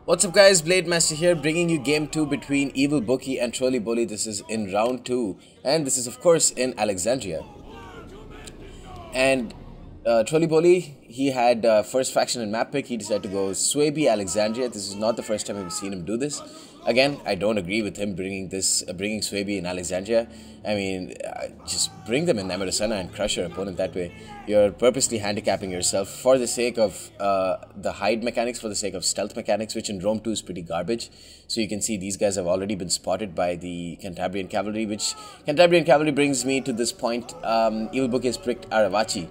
What's up guys, Blade Master here, bringing you game 2 between Evilbookie and Trollyboli. This is in round 2 and this is of course in Alexandria. And Trollyboli, he had first faction and map pick. He decided to go Suebi, Alexandria. This is not the first time I've seen him do this. Again, I don't agree with him bringing Suebi in Alexandria. I mean, just bring them in Amarasana and crush your opponent that way. You're purposely handicapping yourself for the sake of the hide mechanics, for the sake of stealth mechanics, which in Rome 2 is pretty garbage. So you can see these guys have already been spotted by the Cantabrian cavalry, which Cantabrian cavalry brings me to this point. Evilbookie has picked Arevaci.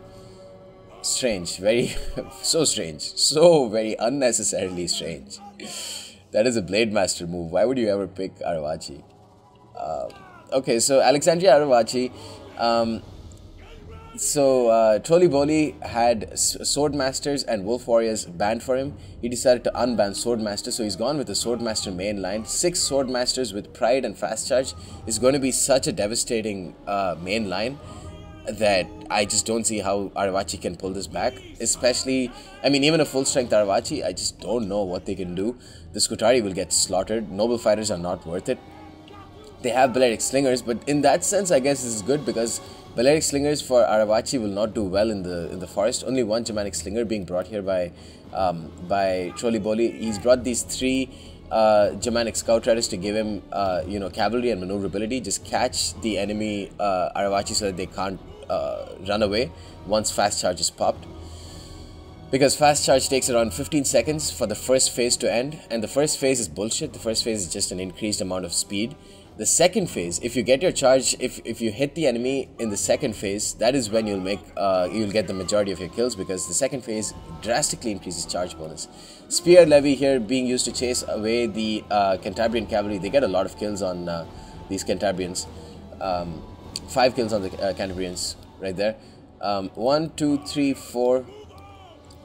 Strange, very, so strange, so very unnecessarily strange. That is a Blade Master move. Why would you ever pick Arevaci? Okay, so Alexandria Arevaci. Trollyboli had Sword Masters and Wolf Warriors banned for him. He decided to unban Sword Master, so he's gone with the Sword Master main line. 6 Sword Masters with Pride and Fast Charge is going to be such a devastating main line that I just don't see how Arevaci can pull this back. Especially, I mean, even a full strength Arevaci, I just don't know what they can do. The Scutari will get slaughtered. Noble Fighters are not worth it. They have Balearic Slingers, but in that sense, I guess this is good because Balearic Slingers for Arevaci will not do well in the forest. Only one Germanic Slinger being brought here by Trollyboli. He's brought these 3 Germanic Scout Riders to give him, cavalry and maneuverability. Just catch the enemy Arevaci so that they can't run away once Fast Charge is popped. Because Fast Charge takes around 15 seconds for the first phase to end, and the first phase is bullshit. The first phase is just an increased amount of speed. The second phase, if you get your charge, if you hit the enemy in the second phase, that is when you'll get the majority of your kills, because the second phase drastically increases charge bonus. Spear Levy here being used to chase away the Cantabrian cavalry. They get a lot of kills on these Cantabrians. 5 kills on the Cantabrians right there. 1, 2, 3, 4,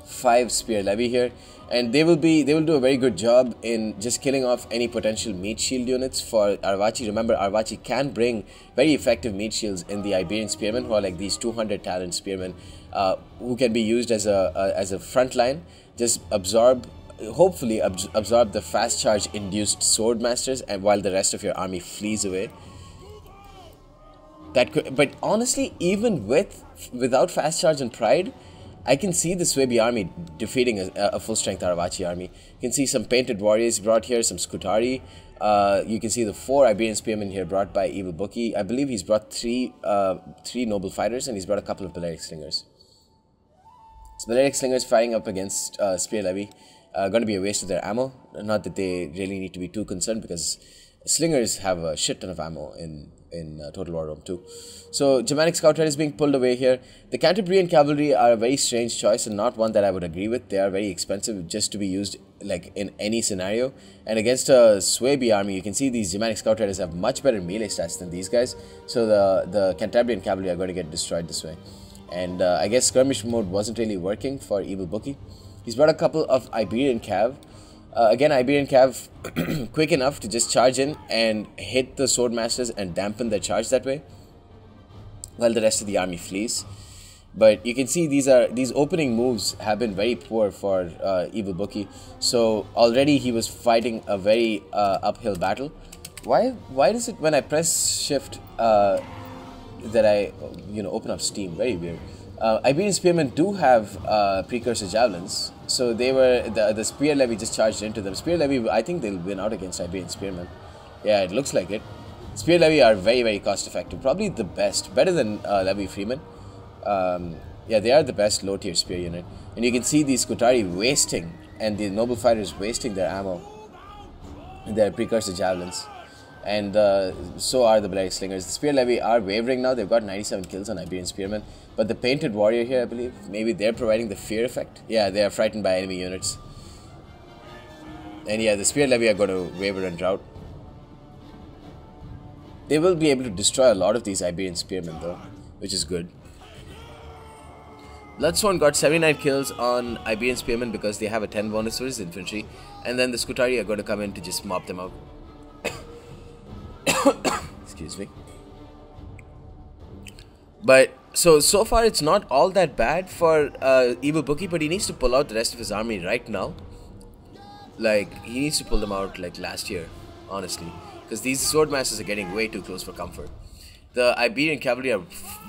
5 Spear Levy here, and they will do a very good job in just killing off any potential meat shield units for Arevaci. Remember, Arevaci can bring very effective meat shields in the Iberian spearmen, who are like these 200 talent spearmen, who can be used as a front line. Just hopefully absorb the fast charge induced sword masters, and while the rest of your army flees away. But honestly, even without fast charge and pride, I can see the Suebi army defeating a full-strength Arevaci army. You can see some painted warriors brought here, some Scutari. You can see the 4 Iberian spearmen here brought by Evilbookie. I believe he's brought 3 noble fighters, and he's brought a couple of Balearic Slingers. So Balearic Slingers firing up against Spear Levy, going to be a waste of their ammo. Not that they really need to be too concerned, because Slingers have a shit ton of ammo in Total War Rome 2. So Germanic Scout Riders being pulled away here. The Cantabrian cavalry are a very strange choice and not one that I would agree with. They are very expensive just to be used like in any scenario. And against a Suebi army, you can see these Germanic Scout Riders have much better melee stats than these guys. So the Cantabrian cavalry are going to get destroyed this way. And I guess skirmish mode wasn't really working for Evilbookie. He's brought a couple of Iberian cav. Again, Iberian cav quick enough to just charge in and hit the sword masters and dampen their charge that way, while the rest of the army flees. But you can see these opening moves have been very poor for Evilbookie. So already he was fighting a very uphill battle. Why does it when I press shift that I open up Steam? Very weird. Iberian spearmen do have precursor javelins, so they were the Spear Levy just charged into them. Spear Levy, I think they'll win out against Iberian spearmen. Yeah, it looks like it. Spear Levy are very, very cost effective, probably the best, better than Levy Freeman. Yeah, they are the best low tier spear unit, and you can see these Scutari wasting and the noble fighters wasting their ammo, their precursor javelins. And so are the Balearic Slingers. The Spear Levy are wavering now. They've got 97 kills on Iberian Spearmen. But the Painted Warrior here, I believe, maybe they're providing the fear effect. Yeah, they are frightened by enemy units. And yeah, the Spear Levy are going to waver and drought. They will be able to destroy a lot of these Iberian Spearmen though, which is good. Bloodsworn got 79 kills on Iberian Spearmen because they have a 10 bonus versus infantry. And then the Scutari are going to come in to just mop them out. Excuse me. But so far it's not all that bad for Evilbookie, but he needs to pull out the rest of his army right now. Like, he needs to pull them out like last year, honestly. Because these sword masters are getting way too close for comfort. The Iberian cavalry are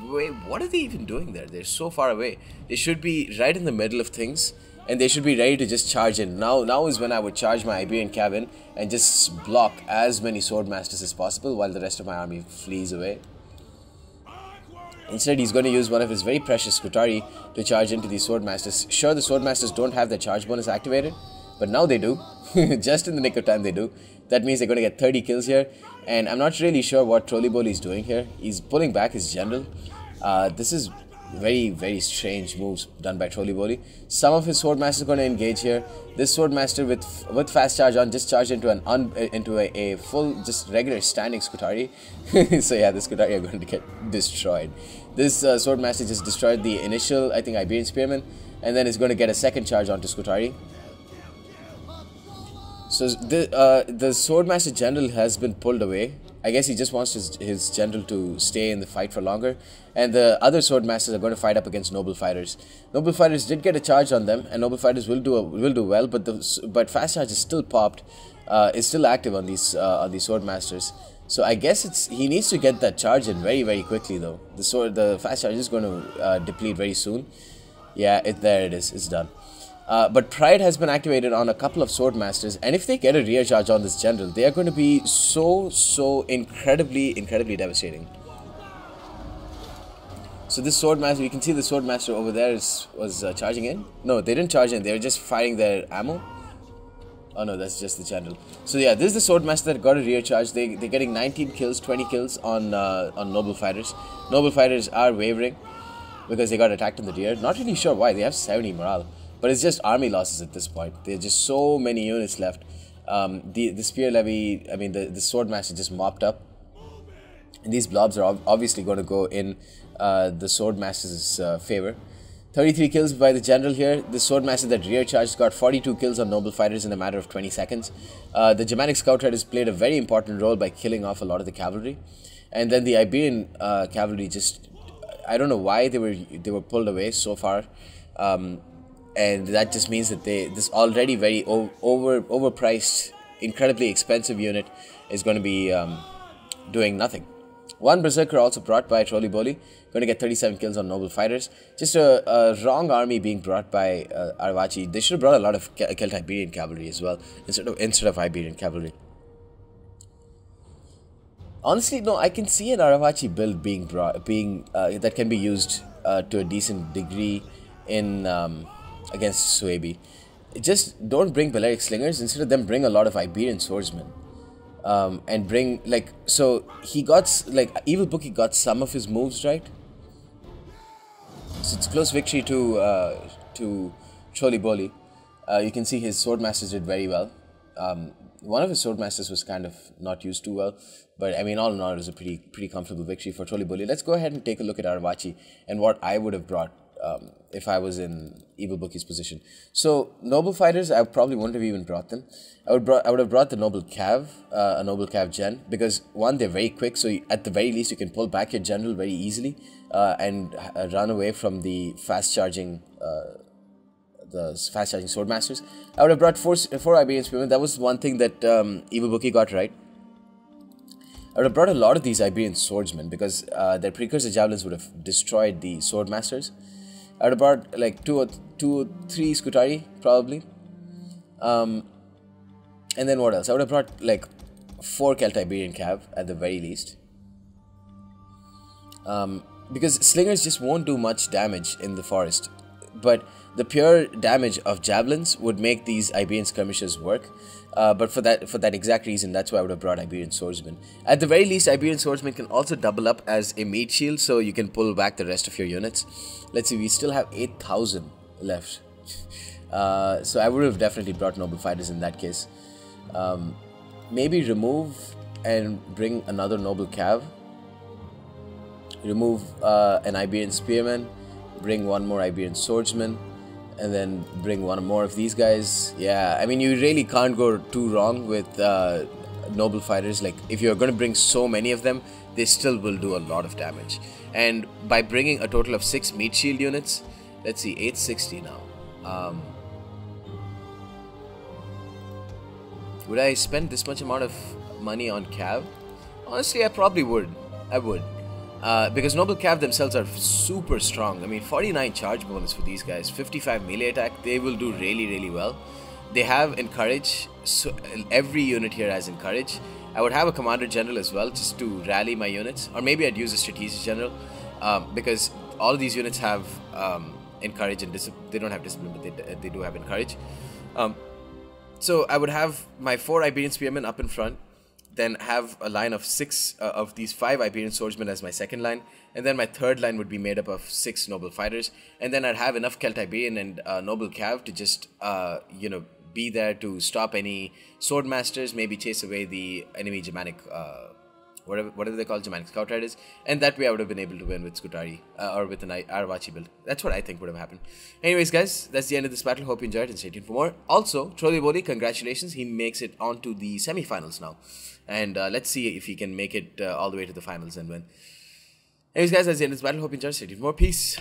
way... What are they even doing there? They're so far away. They should be right in the middle of things. And they should be ready to just charge in. Now is when I would charge my Iberian cav and just block as many sword masters as possible while the rest of my army flees away. Instead, he's going to use one of his very precious Scutari to charge into these sword masters. Sure, the sword masters don't have their charge bonus activated, but now they do. Just in the nick of time they do. That means they're going to get 30 kills here. And I'm not really sure what Trollyboli is doing here. He's pulling back his general. This is very, very strange moves done by Trollyboli. Some of his sword masters are going to engage here. This sword master with fast charge on just charged into a full just regular standing Scutari. So yeah, the Scutari are going to get destroyed. This sword master just destroyed the initial, I think, Iberian spearman, and then is going to get a second charge onto Scutari. So the swordmaster general has been pulled away. I guess he just wants his general to stay in the fight for longer. And the other swordmasters are going to fight up against noble fighters. Noble fighters did get a charge on them, and noble fighters will do well. But fast charge is still popped, is still active on these swordmasters. So I guess he needs to get that charge in very, very quickly though. The fast charge is going to deplete very soon. Yeah, there it is. It's done. But Pride has been activated on a couple of sword masters, and if they get a rear charge on this general, they are going to be so incredibly devastating. So this sword master, you can see the sword master over there was charging in. No, they didn't charge in. They were just firing their ammo. Oh no, that's just the general. So yeah, this is the sword master that got a rear charge. They're getting 19 kills, 20 kills on noble fighters. Noble fighters are wavering because they got attacked in the rear. Not really sure why. They have 70 morale. But it's just army losses at this point. There's just so many units left. The spear levy, I mean the sword master just mopped up. And these blobs are obviously going to go in the sword master's favor. 33 kills by the general here. The sword master that rear charged got 42 kills on noble fighters in a matter of 20 seconds. The Germanic scout riders played a very important role by killing off a lot of the cavalry. And then the Iberian cavalry just, I don't know why they were pulled away so far. And that just means that this already very overpriced, incredibly expensive unit is going to be doing nothing. One berserker also brought by Trollyboli, going to get 37 kills on noble fighters. Just a wrong army being brought by Arevaci. They should have brought a lot of Celt-Iberian cavalry as well, instead of Iberian cavalry. Honestly, no, I can see an Arevaci build that can be used to a decent degree in against Suebi. Just don't bring Balearic slingers. Instead of them, bring a lot of Iberian swordsmen. And bring, like, so he got, like, Evilbookie got some of his moves right. So it's close victory to Trollyboli. You can see his swordmasters did very well. One of his swordmasters was kind of not used too well, but I mean, all in all, it was a pretty comfortable victory for Trollyboli. Let's go ahead and take a look at Arevaci and what I would have brought if I was in Evilbookie's position. So noble fighters, I probably wouldn't have even brought them. I would have brought the noble cav, a noble cav gen, because one, they're very quick, so at the very least you can pull back your general very easily and run away from the fast charging swordmasters. I would have brought four Iberian spearmen. That was one thing that Evilbookie got right. I would have brought a lot of these Iberian swordsmen because their precursor javelins would have destroyed the swordmasters. I would have brought like two or three Scutari probably. And then what else? I would have brought like 4 Celt-Iberian cav at the very least. Because slingers just won't do much damage in the forest. But the pure damage of javelins would make these Iberian skirmishers work. But for that exact reason, that's why I would have brought Iberian swordsmen. At the very least, Iberian swordsmen can also double up as a meat shield, so you can pull back the rest of your units. Let's see, we still have 8,000 left. So I would have definitely brought noble fighters in that case. Maybe remove and bring another noble cav. Remove an Iberian spearman. Bring one more Iberian swordsman. And then bring one more of these guys. Yeah, I mean, you really can't go too wrong with noble fighters. Like, if you're going to bring so many of them, they still will do a lot of damage. And by bringing a total of 6 meat shield units, let's see, 860 now. Would I spend this much amount of money on Cav? Honestly, I probably would. I would. Because Noble Cav themselves are super strong. I mean, 49 charge bonus for these guys, 55 melee attack. They will do really, really well. They have Encourage. So every unit here has Encourage. I would have a Commander General as well, just to rally my units. Or maybe I'd use a Strategic General. Because all of these units have Encourage and Discipline. They don't have Discipline, but they do have Encourage. So I would have my 4 Iberian Spearmen up in front. Then have a line of 6 of these 5 Iberian Swordsmen as my second line. And then my third line would be made up of 6 Noble Fighters. And then I'd have enough Celt Iberian and Noble Cav to just, you know, be there to stop any Swordmasters, maybe chase away the enemy Germanic, whatever they call Germanic Scout Riders. And that way I would have been able to win with Scutari, or with an Arevaci build. That's what I think would have happened. Anyways, guys, that's the end of this battle. Hope you enjoyed and stay tuned for more. Also, Trollyboli, congratulations. He makes it onto the semifinals now. And let's see if he can make it all the way to the finals and win. Anyways, guys, that's the end of this battle. Hope you enjoyed. Stay tuned for more. Peace.